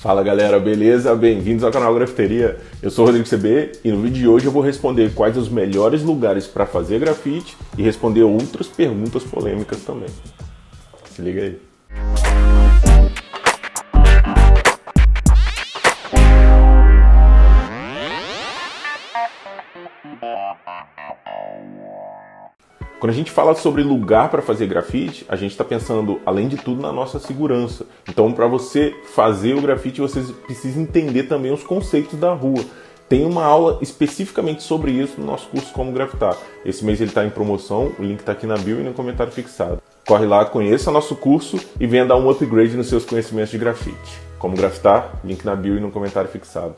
Fala galera, beleza? Bem-vindos ao canal Grafiteria. Eu sou o Rodrigo CB e no vídeo de hoje eu vou responder quais os melhores lugares para fazer grafite e responder outras perguntas polêmicas também. Se liga aí. Quando a gente fala sobre lugar para fazer grafite, a gente está pensando, além de tudo, na nossa segurança. Então, para você fazer o grafite, você precisa entender também os conceitos da rua. Tem uma aula especificamente sobre isso no nosso curso Como Grafitar. Esse mês ele está em promoção, o link está aqui na bio e no comentário fixado. Corre lá, conheça nosso curso e venha dar um upgrade nos seus conhecimentos de grafite. Como Grafitar, link na bio e no comentário fixado.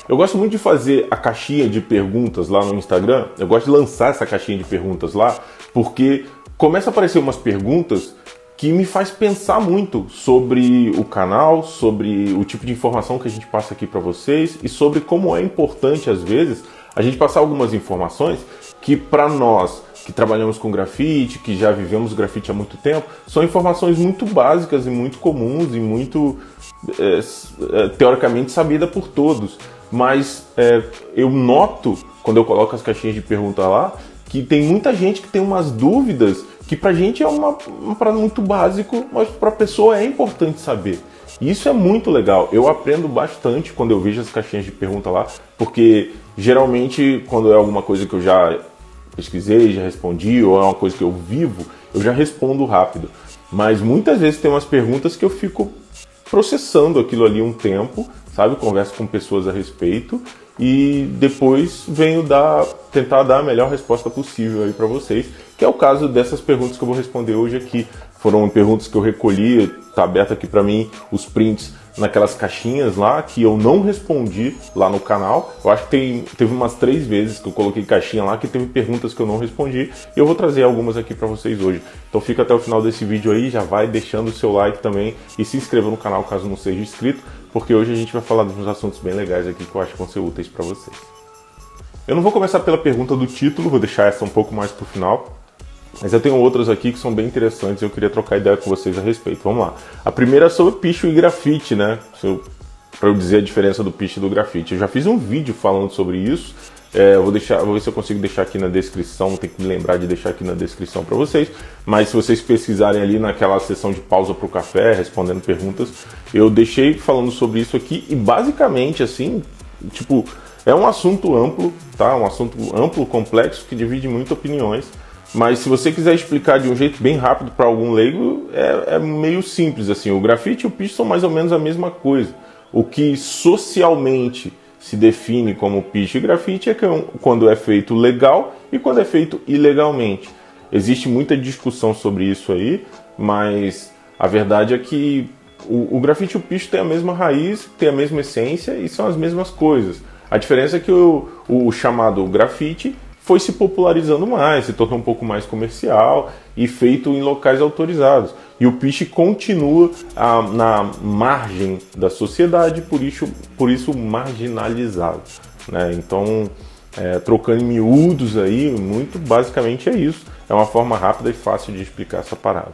Eu gosto muito de fazer a caixinha de perguntas lá no Instagram. Eu gosto de lançar essa caixinha de perguntas lá, porque começa a aparecer umas perguntas que me faz pensar muito sobre o canal, sobre o tipo de informação que a gente passa aqui para vocês e sobre como é importante, às vezes, a gente passar algumas informações que para nós que trabalhamos com grafite, que já vivemos grafite há muito tempo, são informações muito básicas e muito comuns e muito teoricamente sabidas por todos. Mas eu noto, quando eu coloco as caixinhas de pergunta lá, que tem muita gente que tem umas dúvidas que pra gente é uma parada muito básico, mas pra pessoa é importante saber. E isso é muito legal. Eu aprendo bastante quando eu vejo as caixinhas de pergunta lá, porque geralmente quando é alguma coisa que eu já pesquisei, já respondi, ou é uma coisa que eu vivo, eu já respondo rápido. Mas muitas vezes tem umas perguntas que eu fico processando aquilo ali um tempo, sabe? Converso com pessoas a respeito e depois venho tentar dar a melhor resposta possível aí para vocês, que é o caso dessas perguntas que eu vou responder hoje aqui. Foram perguntas que eu recolhi, tá aberto aqui para mim os prints naquelas caixinhas lá que eu não respondi lá no canal. Eu acho que teve umas 3 vezes que eu coloquei caixinha lá que teve perguntas que eu não respondi e eu vou trazer algumas aqui para vocês hoje. Então fica até o final desse vídeo aí, já vai deixando o seu like também e se inscreva no canal caso não seja inscrito, porque hoje a gente vai falar de uns assuntos bem legais aqui que eu acho que vão ser úteis para vocês. Eu não vou começar pela pergunta do título, vou deixar essa um pouco mais pro final. Mas eu tenho outras aqui que são bem interessantes e eu queria trocar ideia com vocês a respeito. Vamos lá. A primeira é sobre picho e grafite, né? Para eu dizer a diferença do picho e do grafite. Eu já fiz um vídeo falando sobre isso. Vou ver se eu consigo deixar aqui na descrição. Tenho que me lembrar de deixar aqui na descrição para vocês. Mas se vocês pesquisarem ali naquela sessão de pausa para o café, respondendo perguntas, eu deixei falando sobre isso aqui. E basicamente, assim, tipo, é um assunto amplo, tá? Um assunto amplo, complexo, que divide muitas opiniões. Mas se você quiser explicar de um jeito bem rápido para algum leigo, é meio simples assim. O grafite e o picho são mais ou menos a mesma coisa. O que socialmente se define como picho e grafite é quando é feito legal e quando é feito ilegalmente. Existe muita discussão sobre isso aí, mas a verdade é que o grafite e o picho têm a mesma raiz, têm a mesma essência e são as mesmas coisas. A diferença é que o chamado grafite foi se popularizando mais, se tornou um pouco mais comercial e feito em locais autorizados. E o piche continua na margem da sociedade, por isso marginalizado, né? Então, trocando em miúdos aí, muito basicamente é isso. É uma forma rápida e fácil de explicar essa parada.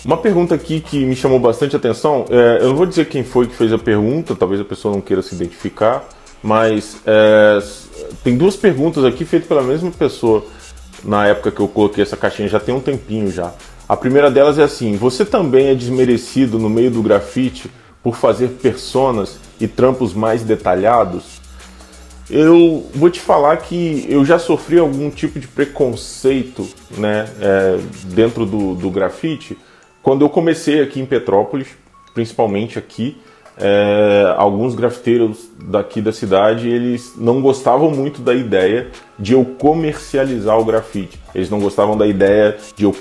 Uma pergunta aqui que me chamou bastante atenção, eu não vou dizer quem foi que fez a pergunta, talvez a pessoa não queira se identificar, mas tem 2 perguntas aqui feitas pela mesma pessoa na época que eu coloquei essa caixinha, já tem um tempinho já. A primeira delas é assim: você também é desmerecido no meio do grafite por fazer personas e trampos mais detalhados? Eu vou te falar que eu já sofri algum tipo de preconceito, né, dentro do grafite quando eu comecei aqui em Petrópolis, principalmente aqui. Alguns grafiteiros daqui da cidade, eles não gostavam muito da ideia de eu comercializar o grafite. Eles não gostavam da ideia de eu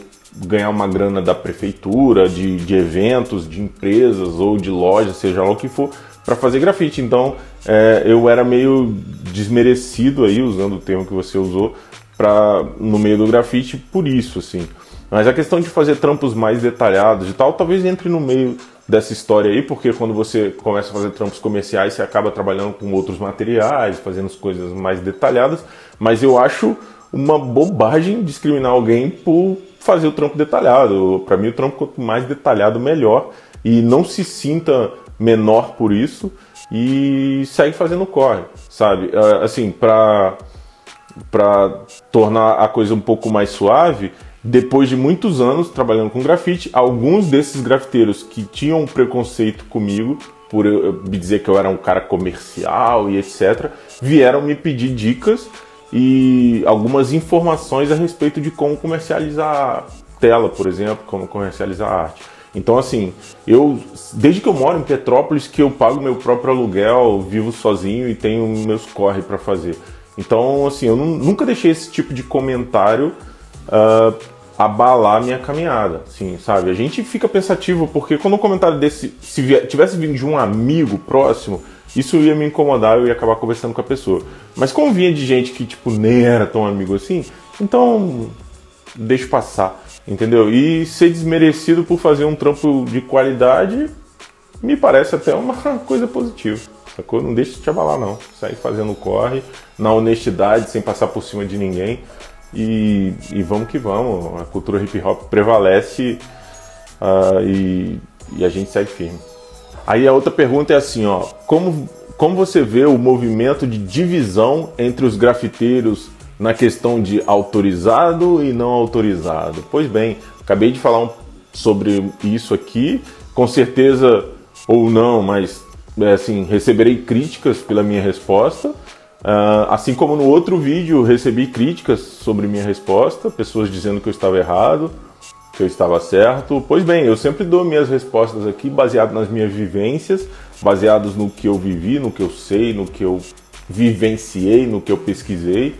ganhar uma grana da prefeitura, de eventos, de empresas ou de lojas, seja lá o que for, para fazer grafite. Então eu era meio desmerecido aí, usando o termo que você usou, no meio do grafite por isso, assim. Mas a questão de fazer trampos mais detalhados e tal, talvez entre no meio dessa história aí, porque quando você começa a fazer trampos comerciais, você acaba trabalhando com outros materiais, fazendo as coisas mais detalhadas, mas eu acho uma bobagem discriminar alguém por fazer o trampo detalhado. Para mim, o trampo quanto mais detalhado, melhor, e não se sinta menor por isso e segue fazendo corre, sabe? Assim, para tornar a coisa um pouco mais suave, depois de muitos anos trabalhando com grafite, alguns desses grafiteiros que tinham um preconceito comigo, por eu me dizer que eu era um cara comercial e etc., vieram me pedir dicas e algumas informações a respeito de como comercializar tela, por exemplo, como comercializar arte. Então, assim, desde que eu moro em Petrópolis, que eu pago meu próprio aluguel, vivo sozinho e tenho meus corre para fazer. Então, assim, eu nunca deixei esse tipo de comentário abalar minha caminhada, assim, sabe? A gente fica pensativo porque quando um comentário desse, tivesse vindo de um amigo próximo, isso ia me incomodar, eu ia acabar conversando com a pessoa. Mas como vinha de gente que, tipo, nem era tão amigo assim, então deixa passar, entendeu? E ser desmerecido por fazer um trampo de qualidade me parece até uma coisa positiva, sacou? Não deixa de te abalar, não. Sai fazendo corre, na honestidade, sem passar por cima de ninguém. E vamos que vamos, a cultura hip hop prevalece e a gente segue firme. Aí a outra pergunta é assim, ó, como você vê o movimento de divisão entre os grafiteiros na questão de autorizado e não autorizado? Pois bem, acabei de falar sobre isso aqui, com certeza ou não, mas assim, receberei críticas pela minha resposta. Assim como no outro vídeo recebi críticas sobre minha resposta, pessoas dizendo que eu estava errado, que eu estava certo. Pois bem, eu sempre dou minhas respostas aqui baseado nas minhas vivências, baseados no que eu vivi, no que eu sei, no que eu vivenciei, no que eu pesquisei,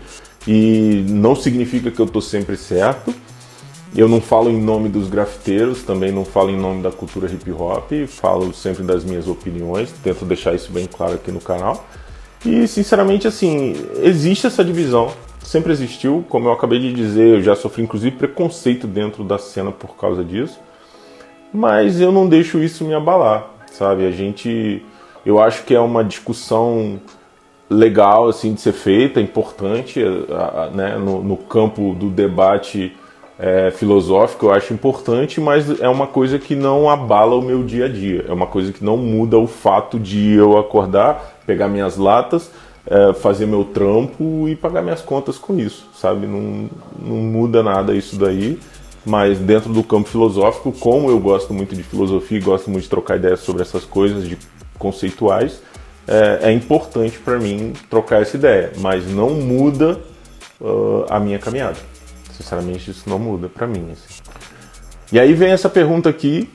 e não significa que eu estou sempre certo. Eu não falo em nome dos grafiteiros, também não falo em nome da cultura hip hop, falo sempre das minhas opiniões, tento deixar isso bem claro aqui no canal. E, sinceramente, assim, existe essa divisão, sempre existiu, como eu acabei de dizer, eu já sofri, inclusive, preconceito dentro da cena por causa disso, mas eu não deixo isso me abalar, sabe? Eu acho que é uma discussão legal, assim, de ser feita, importante, né, no campo do debate filosófico, eu acho importante, mas é uma coisa que não abala o meu dia a dia, é uma coisa que não muda o fato de eu acordar, pegar minhas latas, fazer meu trampo e pagar minhas contas com isso, sabe? Não muda nada isso daí, mas dentro do campo filosófico, como eu gosto muito de filosofia e gosto muito de trocar ideias sobre essas coisas de conceituais, é importante para mim trocar essa ideia, mas não muda a minha caminhada. Sinceramente, isso não muda para mim. Assim. E aí vem essa pergunta aqui,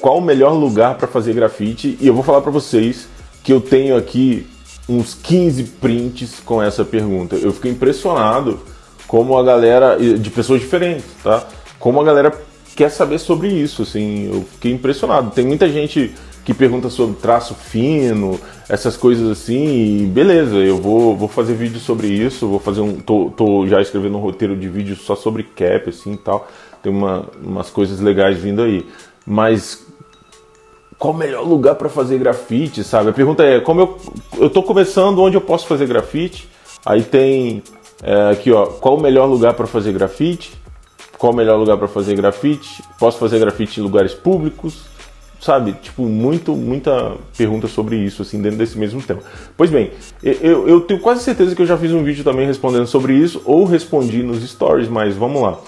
qual o melhor lugar para fazer grafite? E eu vou falar para vocês que eu tenho aqui uns 15 prints com essa pergunta. Eu fiquei impressionado como a galera, de pessoas diferentes, tá? Como a galera quer saber sobre isso, assim, eu fiquei impressionado. Tem muita gente que pergunta sobre traço fino, essas coisas assim, e beleza, eu vou fazer vídeo sobre isso, vou fazer tô já escrevendo um roteiro de vídeo só sobre cap, assim, e tal. Tem umas coisas legais vindo aí. Mas qual o melhor lugar para fazer grafite, sabe? A pergunta é, como eu tô começando, onde eu posso fazer grafite? Aí tem aqui, ó, qual o melhor lugar para fazer grafite? Qual o melhor lugar para fazer grafite? Posso fazer grafite em lugares públicos? Sabe? Tipo, muita pergunta sobre isso, assim, dentro desse mesmo tema. Pois bem, eu tenho quase certeza que eu já fiz um vídeo também respondendo sobre isso, ou respondi nos stories, mas vamos lá.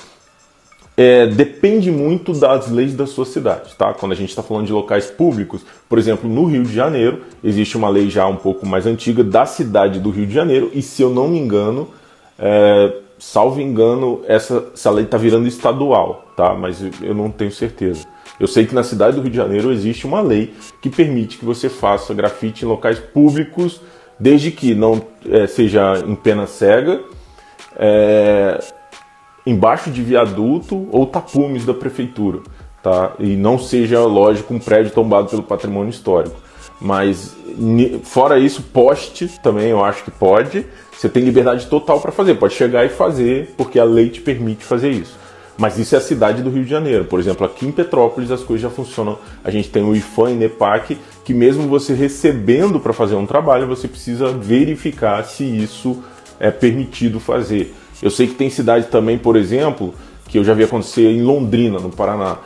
Depende muito das leis da sua cidade, tá? Quando a gente está falando de locais públicos, por exemplo, no Rio de Janeiro, existe uma lei já um pouco mais antiga da cidade do Rio de Janeiro, e se eu não me engano, salvo engano, essa lei está virando estadual, tá? Mas eu não tenho certeza. Eu sei que na cidade do Rio de Janeiro existe uma lei que permite que você faça grafite em locais públicos, desde que não seja em pena cega, embaixo de viaduto ou tapumes da prefeitura, tá? E não seja, lógico, um prédio tombado pelo patrimônio histórico. Mas, fora isso, poste também eu acho que pode. Você tem liberdade total para fazer, pode chegar e fazer, porque a lei te permite fazer isso. Mas isso é a cidade do Rio de Janeiro. Por exemplo, aqui em Petrópolis as coisas já funcionam. A gente tem o IFAM e NEPAC, que mesmo você recebendo para fazer um trabalho, você precisa verificar se isso é permitido fazer. Eu sei que tem cidade também, por exemplo, que eu já vi acontecer em Londrina, no Paraná,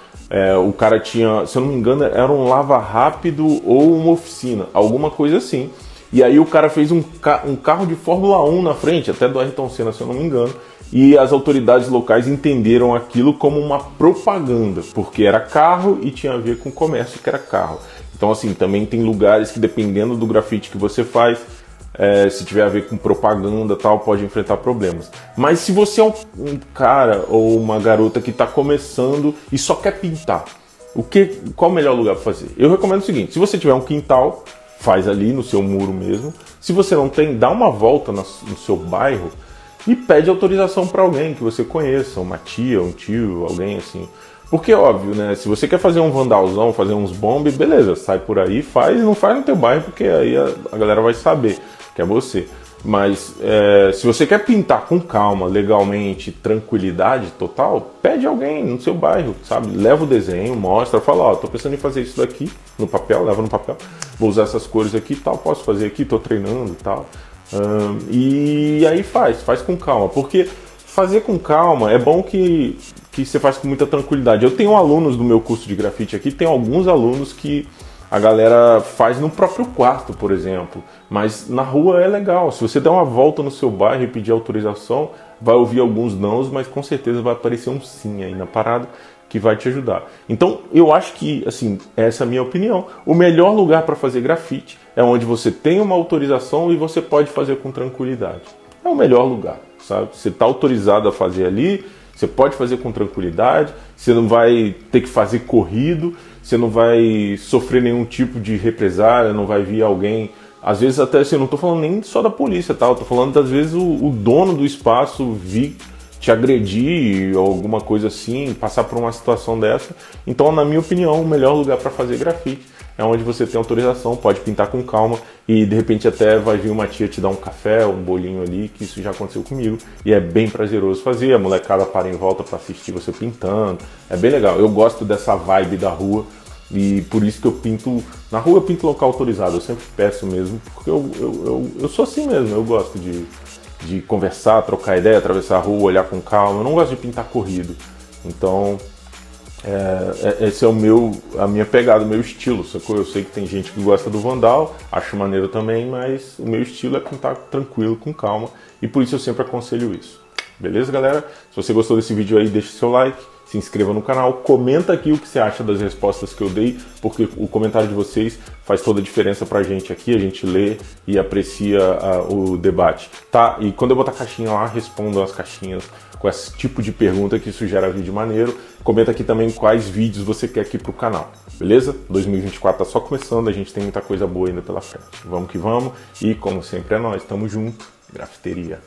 O cara tinha, se eu não me engano, era um lava rápido ou uma oficina, alguma coisa assim. E aí o cara fez um carro de Fórmula 1 na frente, até do Ayrton Senna, se eu não me engano. E as autoridades locais entenderam aquilo como uma propaganda, porque era carro e tinha a ver com o comércio que era carro. Então, assim, também tem lugares que, dependendo do grafite que você faz, se tiver a ver com propaganda e tal, pode enfrentar problemas. Mas se você é um cara ou uma garota que está começando e só quer pintar, qual o melhor lugar para fazer? Eu recomendo o seguinte: se você tiver um quintal, faz ali no seu muro mesmo. Se você não tem, dá uma volta no seu bairro e pede autorização para alguém que você conheça, uma tia, um tio, alguém assim. Porque, óbvio, né? Se você quer fazer um vandalzão, fazer uns bombes, beleza, sai por aí, faz, e não faz no teu bairro, porque aí a galera vai saber que é você. Mas se você quer pintar com calma, legalmente, tranquilidade total, pede alguém no seu bairro, sabe? Leva o desenho, mostra, fala, ó, tô pensando em fazer isso daqui no papel, leva no papel, vou usar essas cores aqui e tal, posso fazer aqui, tô treinando e tal. E aí faz com calma, porque fazer com calma é bom que você faz com muita tranquilidade. Eu tenho alunos do meu curso de grafite aqui, tem alguns alunos que a galera faz no próprio quarto, por exemplo, mas na rua é legal. Se você der uma volta no seu bairro e pedir autorização, vai ouvir alguns nãos, mas com certeza vai aparecer um sim aí na parada que vai te ajudar. Então, eu acho que, assim, essa é a minha opinião. O melhor lugar para fazer grafite é onde você tem uma autorização e você pode fazer com tranquilidade. É o melhor lugar, sabe? Você está autorizado a fazer ali, você pode fazer com tranquilidade, você não vai ter que fazer corrido, você não vai sofrer nenhum tipo de represália, não vai vir alguém... Às vezes até assim, eu não estou falando nem só da polícia, tá? Eu estou falando, às vezes, o dono do espaço vir te agredir ou alguma coisa assim, passar por uma situação dessa. Então, na minha opinião, o melhor lugar para fazer grafite é onde você tem autorização, pode pintar com calma e de repente até vai vir uma tia te dar um café, um bolinho ali, que isso já aconteceu comigo e é bem prazeroso fazer. A molecada para em volta para assistir você pintando, é bem legal. Eu gosto dessa vibe da rua e por isso que eu pinto na rua, eu pinto local autorizado. Eu sempre peço mesmo, porque eu sou assim mesmo. Eu gosto de conversar, trocar ideia, atravessar a rua, olhar com calma. Eu não gosto de pintar corrido. Então esse é a minha pegada, o meu estilo, sacou? Eu sei que tem gente que gosta do Vandal, acho maneiro também, mas o meu estilo é pintar tranquilo, com calma, e por isso eu sempre aconselho isso. Beleza, galera? Se você gostou desse vídeo aí, deixe seu like, se inscreva no canal, comenta aqui o que você acha das respostas que eu dei, porque o comentário de vocês faz toda a diferença pra gente aqui, a gente lê e aprecia o debate, tá? E quando eu botar caixinha lá, respondam as caixinhas com esse tipo de pergunta, que isso gera vídeo maneiro. Comenta aqui também quais vídeos você quer aqui pro canal, beleza? 2024 tá só começando, a gente tem muita coisa boa ainda pela frente. Vamos que vamos, e como sempre é nóis, tamo junto, grafiteria.